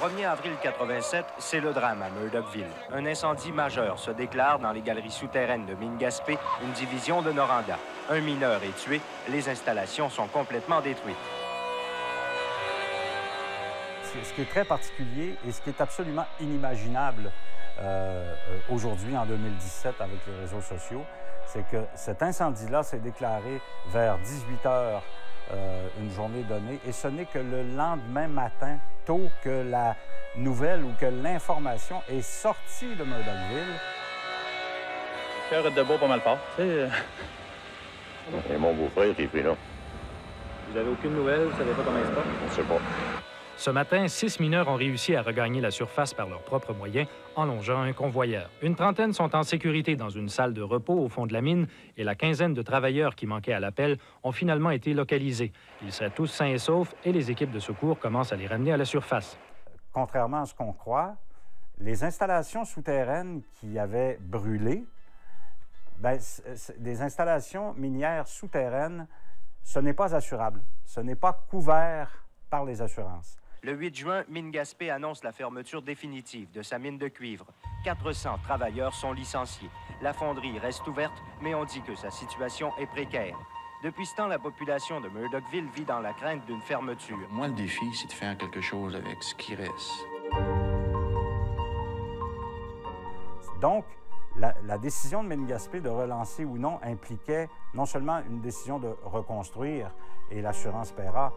1er avril 87, c'est le drame à Murdochville. Un incendie majeur se déclare dans les galeries souterraines de mine Gaspé, une division de Noranda. Un mineur est tué, les installations sont complètement détruites. Ce qui est très particulier et ce qui est absolument inimaginable aujourd'hui, en 2017, avec les réseaux sociaux, c'est que cet incendie-là s'est déclaré vers 18 heures une journée donnée, et ce n'est que le lendemain matin, tôt, que la nouvelle ou que l'information est sortie de Murdochville. Le cœur est debout pas mal fort, tu sais. Et mon beau-frère qui est pris là. Vous avez aucune nouvelle, vous savez pas comment il se passe? On ne sait pas. Ce matin, 6 mineurs ont réussi à regagner la surface par leurs propres moyens en longeant un convoyeur. Une trentaine sont en sécurité dans une salle de repos au fond de la mine et la quinzaine de travailleurs qui manquaient à l'appel ont finalement été localisés. Ils seraient tous sains et saufs et les équipes de secours commencent à les ramener à la surface. Contrairement à ce qu'on croit, les installations souterraines qui avaient brûlé, des installations minières souterraines, ce n'est pas assurable. Ce n'est pas couvert par les assurances. Le 8 juin, Mine Gaspé annonce la fermeture définitive de sa mine de cuivre. 400 travailleurs sont licenciés. La fonderie reste ouverte, mais on dit que sa situation est précaire. Depuis ce temps, la population de Murdochville vit dans la crainte d'une fermeture. Moi, le défi, c'est de faire quelque chose avec ce qui reste. Donc, la décision de Mine Gaspé de relancer ou non impliquait non seulement une décision de reconstruire, et l'assurance paiera,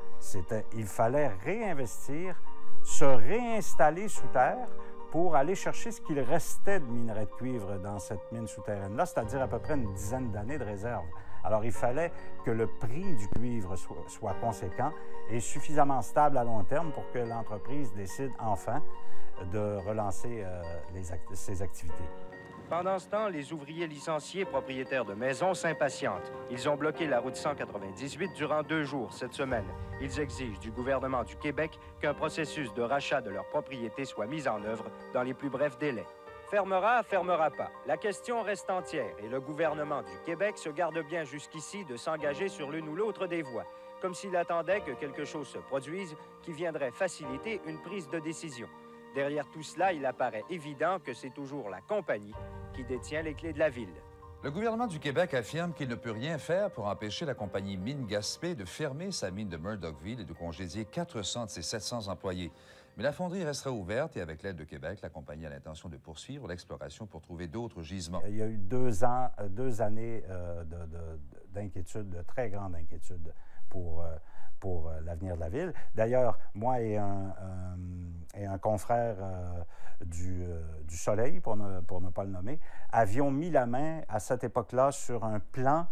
il fallait réinvestir, se réinstaller sous terre pour aller chercher ce qu'il restait de minerai de cuivre dans cette mine souterraine-là, c'est-à-dire à peu près une dizaine d'années de réserve. Alors, il fallait que le prix du cuivre soit conséquent et suffisamment stable à long terme pour que l'entreprise décide enfin de relancer ses activités. Pendant ce temps, les ouvriers licenciés propriétaires de maisons s'impatientent. Ils ont bloqué la route 198 durant 2 jours cette semaine. Ils exigent du gouvernement du Québec qu'un processus de rachat de leur propriété soit mis en œuvre dans les plus brefs délais. Fermera, fermera pas. La question reste entière et le gouvernement du Québec se garde bien jusqu'ici de s'engager sur l'une ou l'autre des voies, comme s'il attendait que quelque chose se produise qui viendrait faciliter une prise de décision. Derrière tout cela, il apparaît évident que c'est toujours la compagnie qui détient les clés de la ville. Le gouvernement du Québec affirme qu'il ne peut rien faire pour empêcher la compagnie Mine Gaspé de fermer sa mine de Murdochville et de congédier 400 de ses 700 employés. Mais la fonderie restera ouverte et avec l'aide de Québec, la compagnie a l'intention de poursuivre l'exploration pour trouver d'autres gisements. Il y a eu 2 années d'inquiétude, de très grande inquiétude pour l'avenir de la ville. D'ailleurs, moi et un confrère du Soleil, pour ne pas le nommer, avions mis la main à cette époque-là sur un plan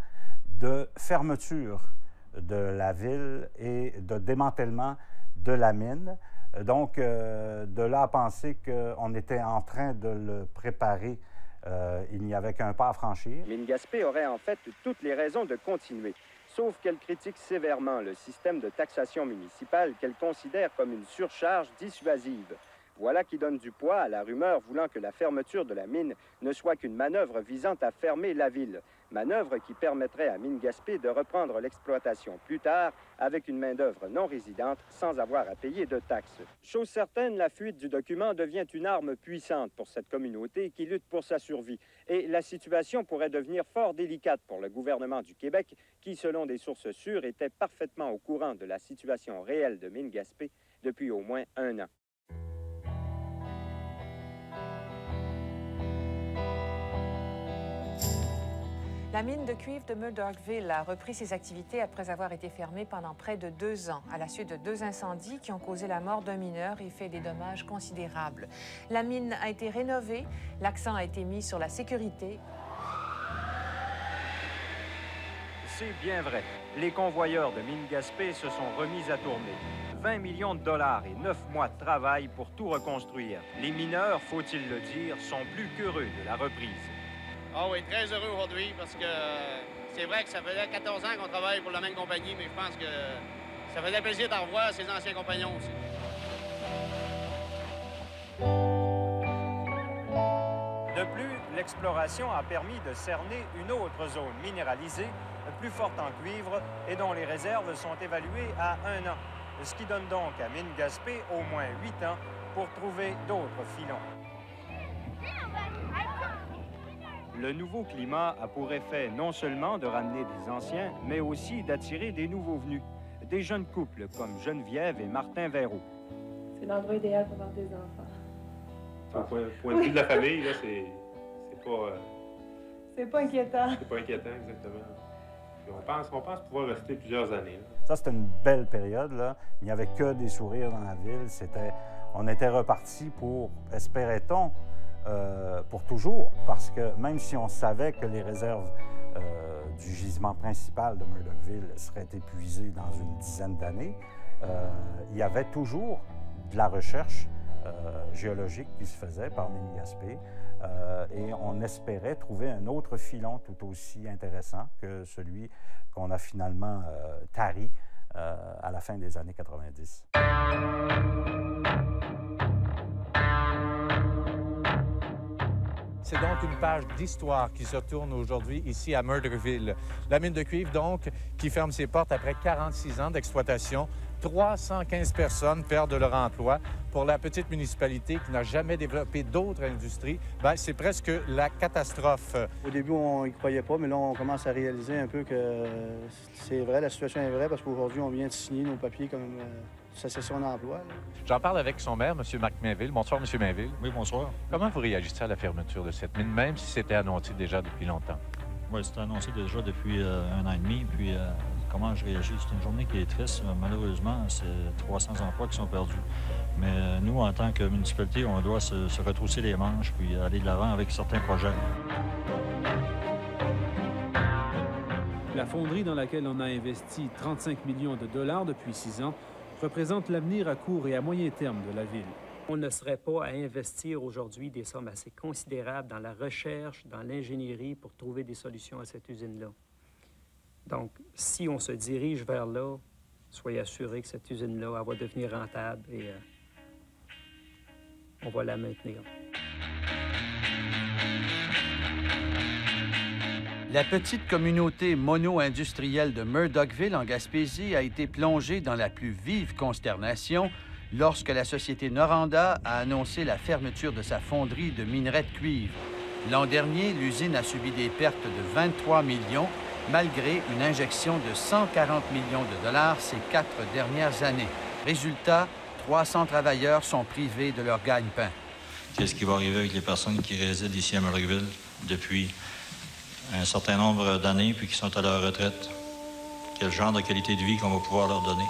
de fermeture de la ville et de démantèlement de la mine. Donc, de là à penser qu'on était en train de le préparer, il n'y avait qu'un pas à franchir. Mine Gaspé aurait en fait toutes les raisons de continuer. Sauf qu'elle critique sévèrement le système de taxation municipale qu'elle considère comme une surcharge dissuasive. Voilà qui donne du poids à la rumeur voulant que la fermeture de la mine ne soit qu'une manœuvre visant à fermer la ville. Manœuvre qui permettrait à Mine Gaspé de reprendre l'exploitation plus tard avec une main-d'œuvre non résidente sans avoir à payer de taxes. Chose certaine, la fuite du document devient une arme puissante pour cette communauté qui lutte pour sa survie. Et la situation pourrait devenir fort délicate pour le gouvernement du Québec qui, selon des sources sûres, était parfaitement au courant de la situation réelle de Mine Gaspé depuis au moins 1 an. La mine de cuivre de Murdochville a repris ses activités après avoir été fermée pendant près de 2 ans, à la suite de 2 incendies qui ont causé la mort d'un mineur et fait des dommages considérables. La mine a été rénovée, l'accent a été mis sur la sécurité. C'est bien vrai. Les convoyeurs de Mine Gaspé se sont remis à tourner. 20 millions de dollars et 9 mois de travail pour tout reconstruire. Les mineurs, faut-il le dire, sont plus qu'heureux de la reprise. Ah oui, très heureux aujourd'hui parce que c'est vrai que ça faisait 14 ans qu'on travaille pour la même compagnie, mais je pense que ça faisait plaisir d'en revoir ses anciens compagnons aussi. De plus, l'exploration a permis de cerner une autre zone minéralisée, plus forte en cuivre et dont les réserves sont évaluées à 1 an. Ce qui donne donc à Mine Gaspé au moins 8 ans pour trouver d'autres filons. Le nouveau climat a pour effet non seulement de ramener des anciens, mais aussi d'attirer des nouveaux venus. Des jeunes couples comme Geneviève et Martin Verreau. C'est l'endroit idéal pour avoir des enfants. Point de vue de la famille, là, c'est pas... C'est pas inquiétant. C'est pas inquiétant, exactement. Puis on pense pouvoir rester plusieurs années. Là. Ça, c'était une belle période, là. Il n'y avait que des sourires dans la ville. On était repartis pour, espérait-on, pour toujours, parce que même si on savait que les réserves du gisement principal de Murdochville seraient épuisées dans une dizaine d'années, il y avait toujours de la recherche géologique qui se faisait par Mine-Gaspé et on espérait trouver un autre filon tout aussi intéressant que celui qu'on a finalement tari à la fin des années 90. C'est donc une page d'histoire qui se tourne aujourd'hui ici à Murdochville. La mine de cuivre, donc, qui ferme ses portes après 46 ans d'exploitation. 315 personnes perdent leur emploi. Pour la petite municipalité qui n'a jamais développé d'autres industries, c'est presque la catastrophe. Au début, on n'y croyait pas, mais là, on commence à réaliser un peu que c'est vrai, la situation est vraie, parce qu'aujourd'hui, on vient de signer nos papiers comme cessation d'emploi. J'en parle avec son maire, M. Marc Mainville. Bonsoir, M. Mainville. Oui, bonsoir. Comment vous réagissez à la fermeture de cette mine, même si c'était annoncé déjà depuis longtemps? Oui, c'était annoncé déjà depuis 1 an et demi. Puis, comment je réagis? C'est une journée qui est triste. Malheureusement, c'est 300 emplois qui sont perdus. Mais nous, en tant que municipalité, on doit se retrousser les manches puis aller de l'avant avec certains projets. La fonderie dans laquelle on a investi 35 millions de dollars depuis 6 ans représente l'avenir à court et à moyen terme de la ville. On ne serait pas à investir aujourd'hui des sommes assez considérables dans la recherche, dans l'ingénierie pour trouver des solutions à cette usine-là. Donc, si on se dirige vers là, soyez assurés que cette usine-là, elle va devenir rentable et on va la maintenir. La petite communauté mono-industrielle de Murdochville, en Gaspésie, a été plongée dans la plus vive consternation lorsque la société Noranda a annoncé la fermeture de sa fonderie de minerai de cuivre. L'an dernier, l'usine a subi des pertes de 23 millions, malgré une injection de 140 millions de dollars ces 4 dernières années. Résultat, 300 travailleurs sont privés de leur gagne-pain. Qu'est-ce qui va arriver avec les personnes qui résident ici à Murdochville depuis un certain nombre d'années puis qui sont à leur retraite? Quel genre de qualité de vie qu'on va pouvoir leur donner?